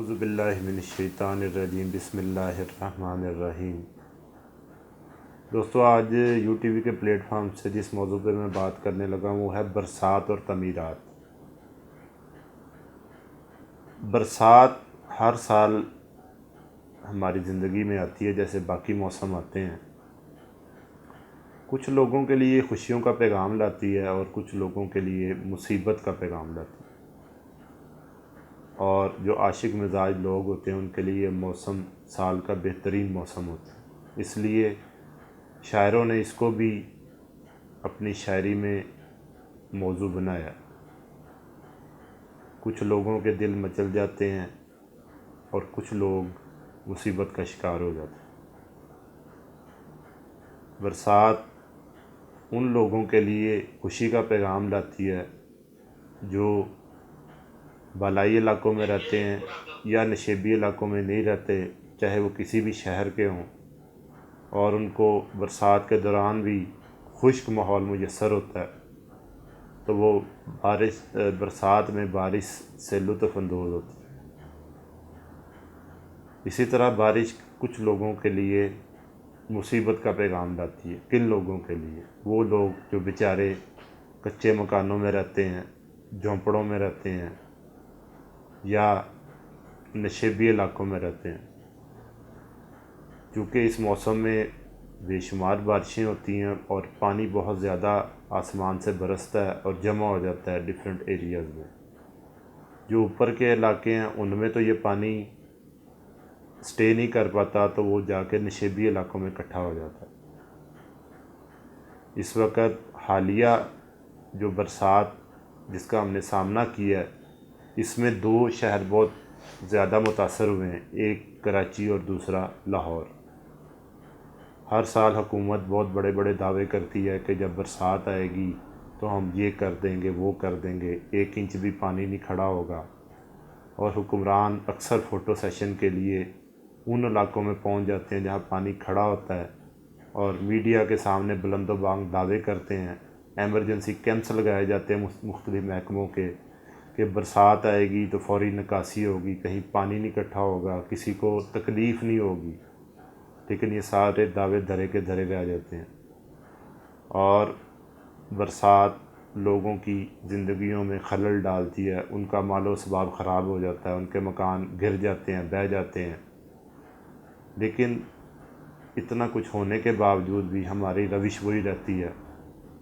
اعوذ باللہ من الشیطان الرجیم بسم اللہ الرحمن الرحیم۔ دوستو، آج یو ٹی وی کے پلیٹ فارم سے جس موضوع پہ میں بات کرنے لگا ہوں وہ ہے برسات اور تعمیرات۔ برسات ہر سال ہماری زندگی میں آتی ہے جیسے باقی موسم آتے ہیں۔ کچھ لوگوں کے لیے خوشیوں کا پیغام لاتی ہے اور کچھ لوگوں کے لیے مصیبت کا پیغام لاتی ہے، اور جو عاشق مزاج لوگ ہوتے ہیں ان کے لیے موسم سال کا بہترین موسم ہوتا ہے۔ اس لیے شاعروں نے اس کو بھی اپنی شاعری میں موضوع بنایا۔ کچھ لوگوں کے دل مچل جاتے ہیں اور کچھ لوگ مصیبت کا شکار ہو جاتے ہیں۔ برسات ان لوگوں کے لیے خوشی کا پیغام لاتی ہے جو بالائی علاقوں میں رہتے ہیں یا نشیبی علاقوں میں نہیں رہتے، چاہے وہ کسی بھی شہر کے ہوں، اور ان کو برسات کے دوران بھی خشک ماحول میسر ہوتا ہے تو وہ برسات میں بارش سے لطف اندوز ہوتی ہے۔ اسی طرح بارش کچھ لوگوں کے لیے مصیبت کا پیغام لاتی ہے۔ کن لوگوں کے لیے؟ وہ لوگ جو بیچارے کچے مکانوں میں رہتے ہیں، جھونپڑوں میں رہتے ہیں یا نشیبی علاقوں میں رہتے ہیں۔ کیونکہ اس موسم میں بے شمار بارشیں ہوتی ہیں اور پانی بہت زیادہ آسمان سے برستا ہے اور جمع ہو جاتا ہے ڈیفرنٹ ایریاز میں۔ جو اوپر کے علاقے ہیں ان میں تو یہ پانی سٹے نہیں کر پاتا، تو وہ جا کے نشیبی علاقوں میں اکٹھا ہو جاتا ہے۔ اس وقت حالیہ جو برسات جس کا ہم نے سامنا کیا ہے، اس میں دو شہر بہت زیادہ متاثر ہوئے ہیں، ایک کراچی اور دوسرا لاہور۔ ہر سال حکومت بہت بڑے بڑے دعوے کرتی ہے کہ جب برسات آئے گی تو ہم یہ کر دیں گے، وہ کر دیں گے، 1 انچ بھی پانی نہیں کھڑا ہوگا، اور حکمران اکثر فوٹو سیشن کے لیے ان علاقوں میں پہنچ جاتے ہیں جہاں پانی کھڑا ہوتا ہے اور میڈیا کے سامنے بلند و بانگ دعوے کرتے ہیں۔ ایمرجنسی کیمپس لگائے جاتے ہیں مختلف محکموں کے کہ برسات آئے گی تو فوری نکاسی ہوگی، کہیں پانی نہیں اکٹھا ہوگا، کسی کو تکلیف نہیں ہوگی، لیکن یہ سارے دعوے دھرے کے دھرے رہ جاتے ہیں۔ اور برسات لوگوں کی زندگیوں میں خلل ڈالتی ہے، ان کا مال و اسباب خراب ہو جاتا ہے، ان کے مکان گر جاتے ہیں، بہہ جاتے ہیں۔ لیکن اتنا کچھ ہونے کے باوجود بھی ہماری روش وہی رہتی ہے۔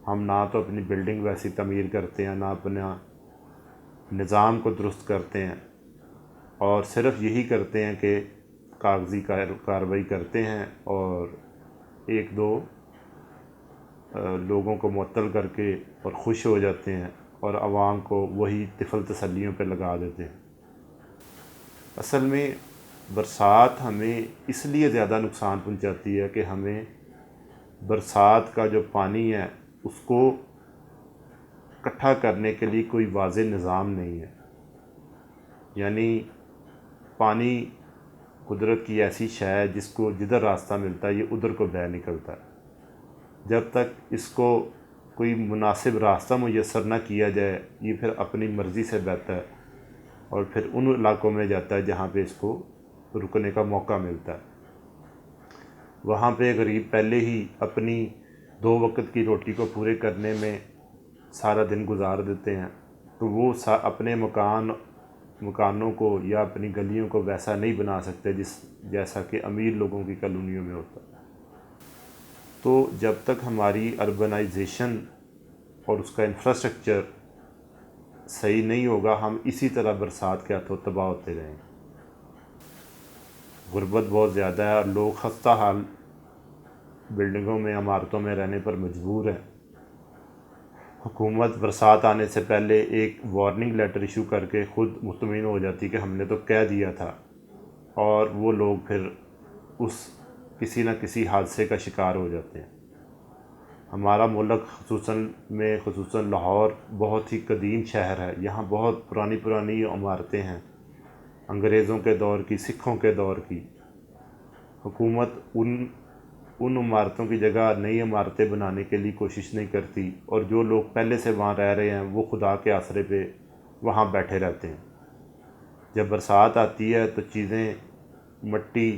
ہم نہ تو اپنی بلڈنگ ویسی تعمیر کرتے ہیں، نہ اپنا نظام کو درست کرتے ہیں، اور صرف یہی کرتے ہیں کہ کاغذی کارروائی کرتے ہیں اور 1-2 لوگوں کو معطل کر کے اور خوش ہو جاتے ہیں اور عوام کو وہی طفل تسلیوں پہ لگا دیتے ہیں۔ اصل میں برسات ہمیں اس لیے زیادہ نقصان پہنچاتی ہے کہ ہمیں برسات کا جو پانی ہے اس کو اکٹھا کرنے کے لیے کوئی واضح نظام نہیں ہے۔ یعنی پانی قدرت کی ایسی شے ہے جس کو جدھر راستہ ملتا ہے یہ ادھر کو بہہ نکلتا ہے۔ جب تک اس کو کوئی مناسب راستہ میسر نہ کیا جائے یہ پھر اپنی مرضی سے بہتا ہے اور پھر ان علاقوں میں جاتا ہے جہاں پہ اس کو رکنے کا موقع ملتا ہے۔ وہاں پہ غریب پہلے ہی اپنی 2 وقت کی روٹی کو پورے کرنے میں سارا دن گزار دیتے ہیں، تو وہ اپنے مکانوں کو یا اپنی گلیوں کو ویسا نہیں بنا سکتے جیسا کہ امیر لوگوں کی کالونیوں میں ہوتا ہے۔ تو جب تک ہماری اربنائزیشن اور اس کا انفراسٹرکچر صحیح نہیں ہوگا ہم اسی طرح برسات کے ہاتھوں تباہ ہوتے رہیں گے۔ غربت بہت زیادہ ہے اور لوگ خستہ حال بلڈنگوں میں، عمارتوں میں رہنے پر مجبور ہیں۔ حکومت برسات آنے سے پہلے ایک وارننگ لیٹر ایشو کر کے خود مطمئن ہو جاتی کہ ہم نے تو کہہ دیا تھا، اور وہ لوگ پھر اس کسی نہ کسی حادثے کا شکار ہو جاتے ہیں۔ ہمارا ملک خصوصاً لاہور بہت ہی قدیم شہر ہے، یہاں بہت پرانی عمارتیں ہیں، انگریزوں کے دور کی، سکھوں کے دور کی۔ حکومت ان عمارتوں کی جگہ نئی عمارتیں بنانے کے لیے کوشش نہیں کرتی، اور جو لوگ پہلے سے وہاں رہ رہے ہیں وہ خدا کے آسرے پہ وہاں بیٹھے رہتے ہیں، جب برسات آتی ہے تو چیزیں مٹی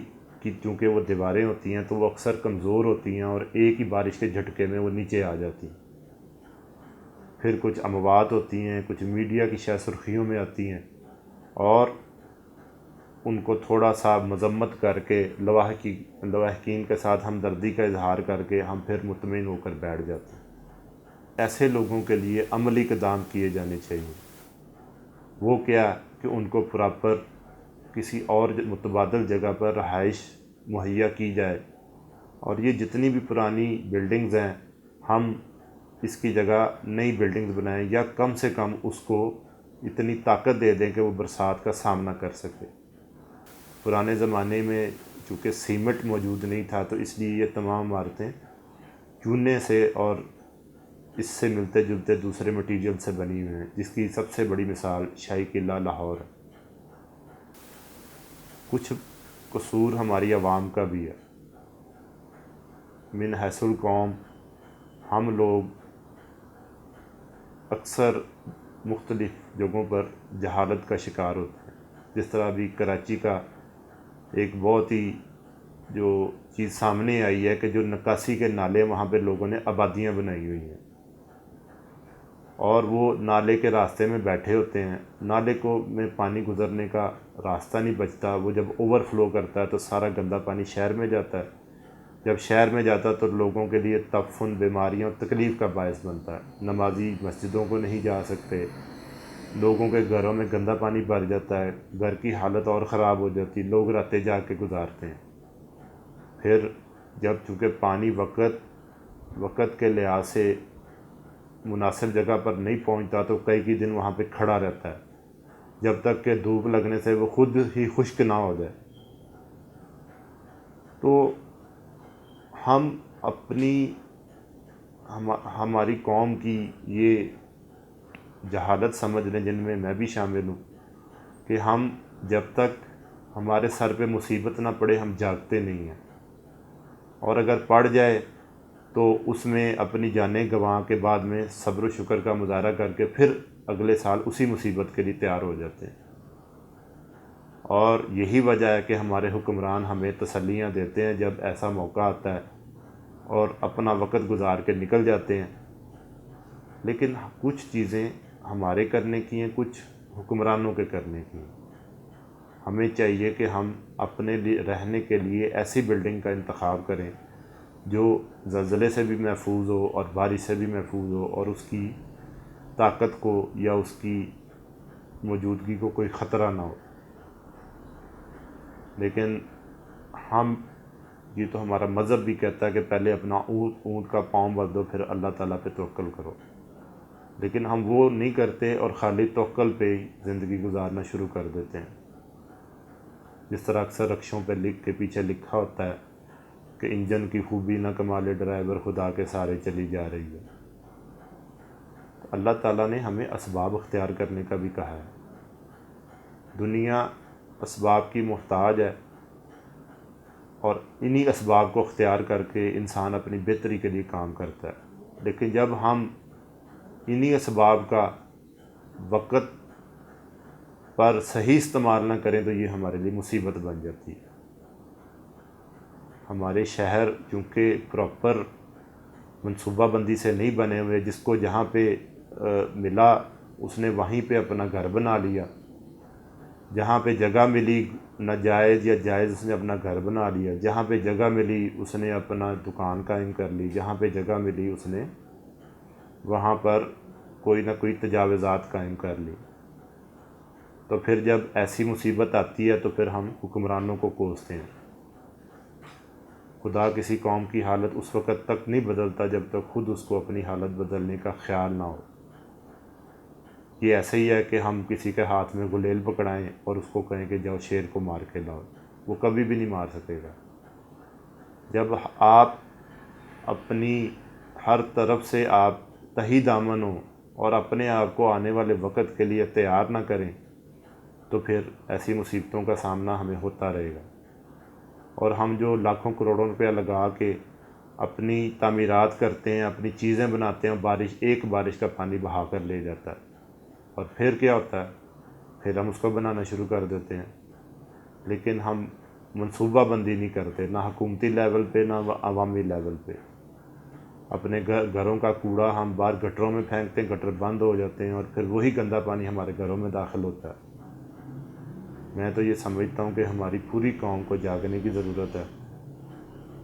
کی چونکہ وہ دیواریں ہوتی ہیں تو وہ اکثر کمزور ہوتی ہیں اور ایک ہی بارش کے جھٹکے میں وہ نیچے آ جاتی ہیں۔ پھر کچھ اموات ہوتی ہیں، کچھ میڈیا کی شاید سرخیوں میں آتی ہیں، اور ان کو تھوڑا سا مذمت کر کے لواحقین کے ساتھ ہمدردی کا اظہار کر کے ہم پھر مطمئن ہو کر بیٹھ جاتے ہیں۔ ایسے لوگوں کے لیے عملی اقدام کیے جانے چاہیے۔ وہ کیا کہ ان کو پراپر کسی اور متبادل جگہ پر رہائش مہیا کی جائے، اور یہ جتنی بھی پرانی بلڈنگز ہیں ہم اس کی جگہ نئی بلڈنگز بنائیں، یا کم سے کم اس کو اتنی طاقت دے دیں کہ وہ برسات کا سامنا کر سکے۔ پرانے زمانے میں چونکہ سیمنٹ موجود نہیں تھا تو اس لیے یہ تمام عمارتیں چونے سے اور اس سے ملتے جلتے دوسرے مٹیریل سے بنی ہوئی ہیں، جس کی سب سے بڑی مثال شاہی قلعہ لاہور ہے۔ کچھ قصور ہماری عوام کا بھی ہے۔ من حیث القوم ہم لوگ اکثر مختلف جگہوں پر جہالت کا شکار ہوتے ہیں۔ جس طرح ابھی کراچی کا ایک بہت ہی جو چیز سامنے آئی ہے کہ جو نکاسی کے نالے وہاں پہ لوگوں نے آبادیاں بنائی ہوئی ہیں، اور وہ نالے کے راستے میں بیٹھے ہوتے ہیں، نالے کو میں پانی گزرنے کا راستہ نہیں بچتا، وہ جب اوور فلو کرتا ہے تو سارا گندا پانی شہر میں جاتا ہے، جب شہر میں جاتا ہے تو لوگوں کے لیے تعفن، بیماریاں اور تکلیف کا باعث بنتا ہے۔ نمازی مسجدوں کو نہیں جا سکتے، لوگوں کے گھروں میں گندا پانی بھر جاتا ہے، گھر کی حالت اور خراب ہو جاتی، لوگ راتیں جا کے گزارتے ہیں۔ پھر جب چونکہ پانی وقت کے لحاظ سے مناسب جگہ پر نہیں پہنچتا تو کئی دن وہاں پہ کھڑا رہتا ہے، جب تک کہ دھوپ لگنے سے وہ خود ہی خشک نہ ہو جائے۔ تو ہم ہماری قوم کی یہ جہالت سمجھ لیں، جن میں بھی شامل ہوں، کہ ہم جب تک ہمارے سر پہ مصیبت نہ پڑے ہم جاگتے نہیں ہیں، اور اگر پڑ جائے تو اس میں اپنی جانیں گنوا کے بعد میں صبر و شکر کا مظاہرہ کر کے پھر اگلے سال اسی مصیبت کے لیے تیار ہو جاتے ہیں۔ اور یہی وجہ ہے کہ ہمارے حکمران ہمیں تسلیاں دیتے ہیں جب ایسا موقع آتا ہے، اور اپنا وقت گزار کے نکل جاتے ہیں۔ لیکن کچھ چیزیں ہمارے کرنے کی ہیں، کچھ حکمرانوں کے کرنے کی ہیں۔ ہمیں چاہیے کہ ہم اپنے لیے رہنے کے لیے ایسی بلڈنگ کا انتخاب کریں جو زلزلے سے بھی محفوظ ہو اور بارش سے بھی محفوظ ہو، اور اس کی طاقت کو یا اس کی موجودگی کو کوئی خطرہ نہ ہو۔ لیکن یہ تو ہمارا مذہب بھی کہتا ہے کہ پہلے اپنا اونٹ کا پاؤں بدلو پھر اللہ تعالیٰ پہ توکل کرو، لیکن ہم وہ نہیں کرتے اور خالی توکل پہ ہی زندگی گزارنا شروع کر دیتے ہیں۔ جس طرح اکثر رکشوں پہ لکھ کے پیچھے لکھا ہوتا ہے کہ انجن کی خوبی نہ کمالے ڈرائیور، خدا کے سارے چلی جا رہی ہے۔ اللہ تعالیٰ نے ہمیں اسباب اختیار کرنے کا بھی کہا ہے۔ دنیا اسباب کی محتاج ہے، اور انہی اسباب کو اختیار کر کے انسان اپنی بہتری کے لیے کام کرتا ہے۔ لیکن جب ہم انہی اسباب کا وقت پر صحیح استعمال نہ کریں تو یہ ہمارے لیے مصیبت بن جاتی ہے۔ ہمارے شہر چونکہ پراپر منصوبہ بندی سے نہیں بنے ہوئے، جس کو جہاں پہ ملا اس نے وہیں پہ اپنا گھر بنا لیا، جہاں پہ جگہ ملی ناجائز یا جائز اس نے اپنا گھر بنا لیا، جہاں پہ جگہ ملی اس نے اپنا دکان قائم کر لی، جہاں پہ جگہ ملی اس نے وہاں پر کوئی نہ کوئی تجاوزات قائم کر لی۔ تو پھر جب ایسی مصیبت آتی ہے تو پھر ہم حکمرانوں کو کوستے ہیں۔ خدا کسی قوم کی حالت اس وقت تک نہیں بدلتا جب تک خود اس کو اپنی حالت بدلنے کا خیال نہ ہو۔ یہ ایسے ہی ہے کہ ہم کسی کے ہاتھ میں غلیل پکڑائیں اور اس کو کہیں کہ جاؤ شیر کو مار کے لاؤ، وہ کبھی بھی نہیں مار سکے گا۔ جب آپ اپنی ہر طرف سے آپ تہی دامن ہوں اور اپنے آپ کو آنے والے وقت کے لیے تیار نہ کریں تو پھر ایسی مصیبتوں کا سامنا ہمیں ہوتا رہے گا۔ اور ہم جو لاکھوں کروڑوں روپیہ لگا کے اپنی تعمیرات کرتے ہیں، اپنی چیزیں بناتے ہیں، ایک بارش کا پانی بہا کر لے جاتا ہے، اور پھر کیا ہوتا ہے پھر ہم اس کو بنانا شروع کر دیتے ہیں، لیکن ہم منصوبہ بندی نہیں کرتے، نہ حکومتی لیول پہ نہ عوامی لیول پہ۔ اپنے گھروں کا کوڑا ہم باہر گٹروں میں پھینکتے ہیں، گٹر بند ہو جاتے ہیں اور پھر وہی گندا پانی ہمارے گھروں میں داخل ہوتا ہے۔ میں تو یہ سمجھتا ہوں کہ ہماری پوری قوم کو جاگنے کی ضرورت ہے،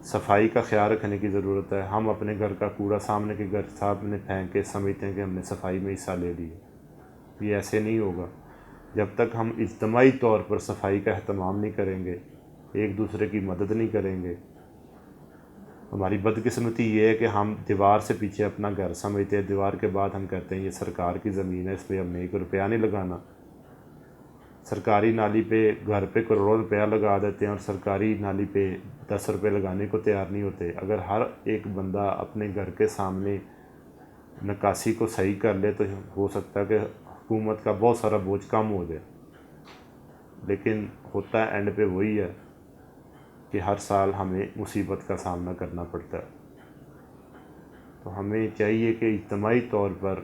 صفائی کا خیال رکھنے کی ضرورت ہے۔ ہم اپنے گھر کا کوڑا سامنے کے گھر سامنے پھینک کے سمجھتے ہیں کہ ہم نے صفائی میں حصہ لے لیا، یہ ایسے نہیں ہوگا۔ جب تک ہم اجتماعی طور پر صفائی کا اہتمام نہیں کریں گے، ایک دوسرے کی مدد نہیں کریں گے۔ ہماری بدقسمتی یہ ہے کہ ہم دیوار سے پیچھے اپنا گھر سمجھتے ہیں، دیوار کے بعد ہم کہتے ہیں یہ سرکار کی زمین ہے، اس پہ ہم نے 1 روپیہ نہیں لگانا۔ سرکاری نالی پہ گھر پہ کروڑوں روپیہ لگا دیتے ہیں اور سرکاری نالی پہ 10 روپے لگانے کو تیار نہیں ہوتے۔ اگر ہر ایک بندہ اپنے گھر کے سامنے نکاسی کو صحیح کر لے تو ہو سکتا ہے کہ حکومت کا بہت سارا بوجھ کم ہو جائے، لیکن ہوتا ہے اینڈ پہ وہی ہے کہ ہر سال ہمیں مصیبت کا سامنا کرنا پڑتا ہے۔ تو ہمیں چاہیے کہ اجتماعی طور پر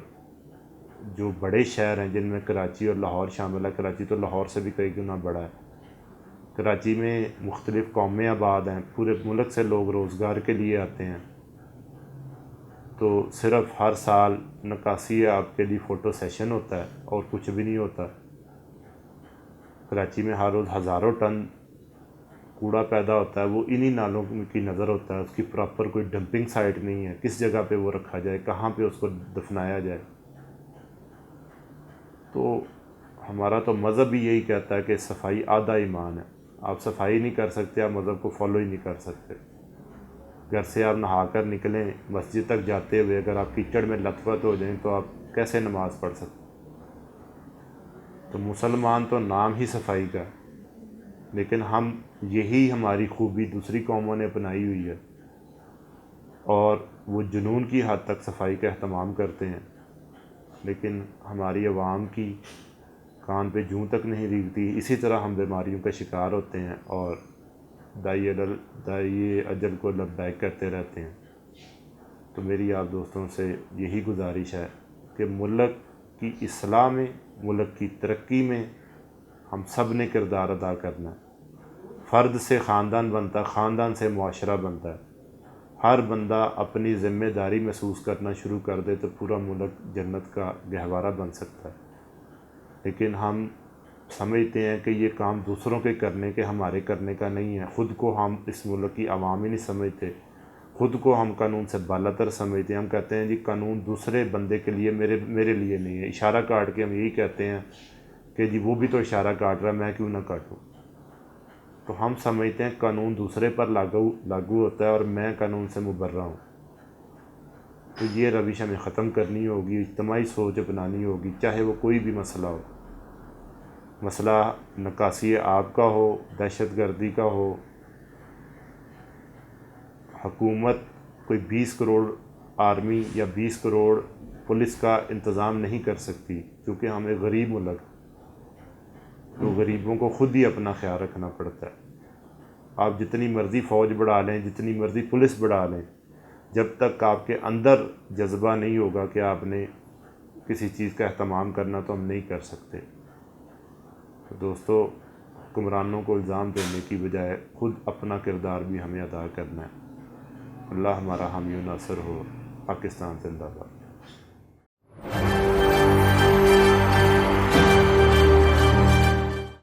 جو بڑے شہر ہیں جن میں کراچی اور لاہور شامل ہے، کراچی تو لاہور سے بھی کئی گنا بڑا ہے، کراچی میں مختلف قومیں آباد ہیں، پورے ملک سے لوگ روزگار کے لیے آتے ہیں، تو صرف ہر سال نکاسی آپ کے لیے فوٹو سیشن ہوتا ہے اور کچھ بھی نہیں ہوتا۔ کراچی میں ہر روز ہزاروں ٹن کوڑا پیدا ہوتا ہے، وہ انہی نالوں کی نظر ہوتا ہے، اس کی پراپر کوئی ڈمپنگ سائٹ نہیں ہے، کس جگہ پہ وہ رکھا جائے، کہاں پہ اس کو دفنایا جائے۔ تو ہمارا تو مذہب بھی یہی کہتا ہے کہ صفائی آدھا ایمان ہے۔ آپ صفائی نہیں کر سکتے، آپ مذہب کو فالو ہی نہیں کر سکتے۔ گھر سے آپ نہا کر نکلیں، مسجد تک جاتے ہوئے اگر آپ کیچڑ میں لت پت ہو جائیں تو آپ کیسے نماز پڑھ سکتے؟ تو مسلمان تو نام ہی صفائی کا ہے، لیکن ہم یہی ہماری خوبی دوسری قوموں نے اپنائی ہوئی ہے اور وہ جنون کی حد تک صفائی کا اہتمام کرتے ہیں، لیکن ہماری عوام کی کان پہ جوں تک نہیں ریگتی۔ اسی طرح ہم بیماریوں کا شکار ہوتے ہیں اور دائی اجل کو لبیک کرتے رہتے ہیں۔ تو میری آپ دوستوں سے یہی گزارش ہے کہ ملک کی اصلاح میں، ملک کی ترقی میں ہم سب نے کردار ادا کرنا ہے۔ فرد سے خاندان بنتا ہے، خاندان سے معاشرہ بنتا ہے۔ ہر بندہ اپنی ذمہ داری محسوس کرنا شروع کر دے تو پورا ملک جنت کا گہوارہ بن سکتا ہے، لیکن ہم سمجھتے ہیں کہ یہ کام دوسروں کے کرنے کے، ہمارے کرنے کا نہیں ہے۔ خود کو ہم اس ملک کی عوام ہی نہیں سمجھتے، خود کو ہم قانون سے بالا تر سمجھتے ہیں۔ ہم کہتے ہیں جی قانون دوسرے بندے کے لیے، میرے لیے نہیں ہے۔ اشارہ کاٹ کے ہم یہی کہتے ہیں کہ جی وہ بھی تو اشارہ کاٹ رہا ہے، میں کیوں نہ کاٹوں۔ تو ہم سمجھتے ہیں قانون دوسرے پر لاگو ہوتا ہے اور میں قانون سے مبرہ ہوں۔ تو یہ روش ہمیں ختم کرنی ہوگی، اجتماعی سوچ اپنانی ہوگی، چاہے وہ کوئی بھی مسئلہ ہو۔ مسئلہ نکاسی آب کا ہو، دہشت گردی کا ہو، حکومت کوئی 20 کروڑ آرمی یا 20 کروڑ پولیس کا انتظام نہیں کر سکتی، کیونکہ ہم ایک غریب ملک، تو غریبوں کو خود ہی اپنا خیال رکھنا پڑتا ہے۔ آپ جتنی مرضی فوج بڑھا لیں، جتنی مرضی پولیس بڑھا لیں، جب تک آپ کے اندر جذبہ نہیں ہوگا کہ آپ نے کسی چیز کا اہتمام کرنا، تو ہم نہیں کر سکتے۔ تو دوستو، حکمرانوں کو الزام دینے کی بجائے خود اپنا کردار بھی ہمیں ادا کرنا ہے۔ اللہ ہمارا حامی و ناصر ہو۔ پاکستان زندہ باد۔